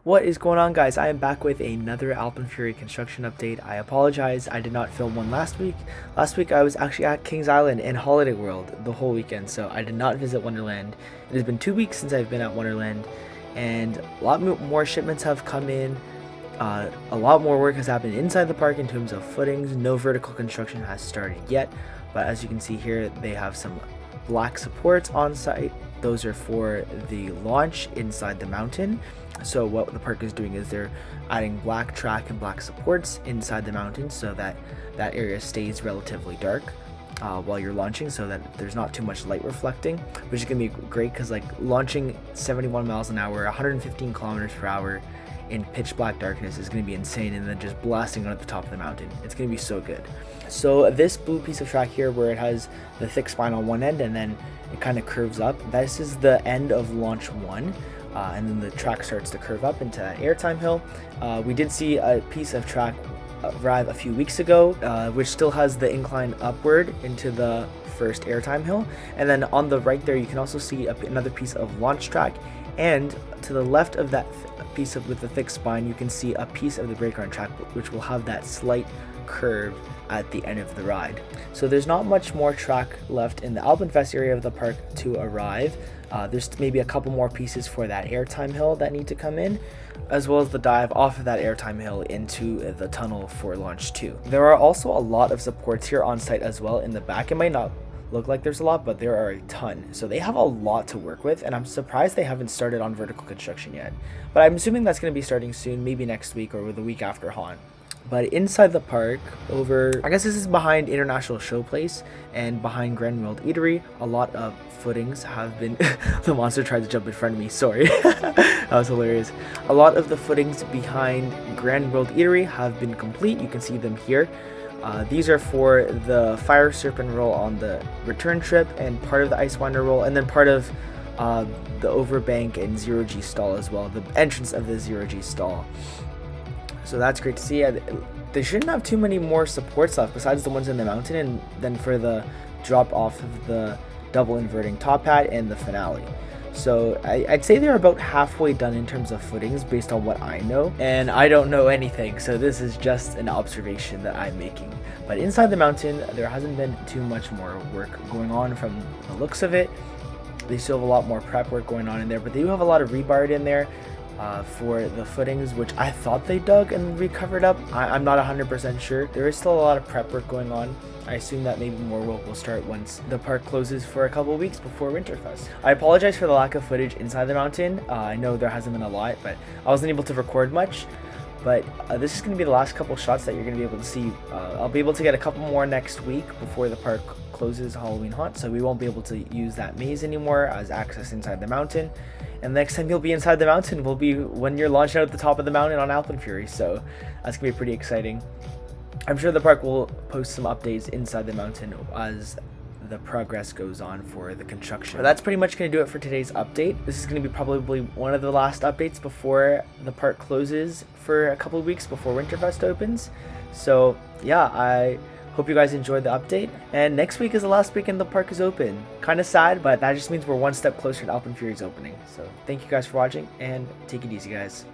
What is going on, guys? I am back with another AlpenFury construction update. I apologize, I did not film one last week. Last week I was actually at Kings Island and Holiday World the whole weekend, so I did not visit Wonderland. It has been 2 weeks since I've been at Wonderland, and a lot more shipments have come in. A lot more work has happened inside the park in terms of footings. No vertical construction has started yet, but as you can see here, they have some black supports on site. Those are for the launch inside the mountain. So what the park is doing is they're adding black track and black supports inside the mountain so that that area stays relatively dark while you're launching, so that there's not too much light reflecting, which is going to be great because like launching 71 miles an hour, 115 kilometers per hour in pitch black darkness is going to be insane, and then just blasting at the top of the mountain, it's going to be so good. So this blue piece of track here where it has the thick spine on one end and then it kind of curves up, this is the end of launch 1. And then the track starts to curve up into that airtime hill. We did see a piece of track arrive a few weeks ago, which still has the incline upward into the first airtime hill. And then on the right there, you can also see another piece of launch track. And to the left of that piece with the thick spine, you can see a piece of the brake run track, which will have that slight curve at the end of the ride. So there's not much more track left in the AlpenFest area of the park to arrive. There's maybe a couple more pieces for that airtime hill that need to come in, as well as the dive off of that airtime hill into the tunnel for launch 2. There are also a lot of supports here on site as well in the back. It might not look like there's a lot, but there are a ton. So they have a lot to work with, and I'm surprised they haven't started on vertical construction yet. But I'm assuming that's going to be starting soon, maybe next week or the week after Haunt. But inside the park, I guess this is behind International Showplace and behind Grand World Eatery, a lot of footings have been the monster tried to jump in front of me, sorry. That was hilarious. A lot of the footings behind Grand World Eatery have been complete. You can see them here. These are for the Fire Serpent roll on the return trip and part of the Ice Winder roll, and then part of the Overbank and Zero G stall as well, the entrance of the Zero G stall. So that's great to see. They shouldn't have too many more supports left besides the ones in the mountain, and then for the drop off of the double inverting top hat and the finale. So I'd say they're about halfway done in terms of footings based on what I know, and I don't know anything, so this is just an observation that I'm making. But inside the mountain, there hasn't been too much more work going on from the looks of it. They still have a lot more prep work going on in there, but they do have a lot of rebarred in there for the footings, which I thought they dug and recovered up. I'm not 100% sure. There is still a lot of prep work going on. I assume that maybe more work will start once the park closes for a couple of weeks before Winterfest. I apologize for the lack of footage inside the mountain. I know there hasn't been a lot, but I wasn't able to record much. But this is going to be the last couple shots that you're going to be able to see. I'll be able to get a couple more next week before the park closes Halloween Haunt, so we won't be able to use that maze anymore as access inside the mountain. And the next time you'll be inside the mountain will be when you're launched out at the top of the mountain on AlpenFury, so that's going to be pretty exciting. I'm sure the park will post some updates inside the mountain as the progress goes on for the construction. But that's pretty much going to do it for today's update. This is going to be probably one of the last updates before the park closes for a couple of weeks before Winterfest opens. So yeah, I hope you guys enjoyed the update, and next week is the last weekend the park is open. Kind of sad, but that just means we're one step closer to AlpenFury's opening. So thank you guys for watching, and take it easy, guys.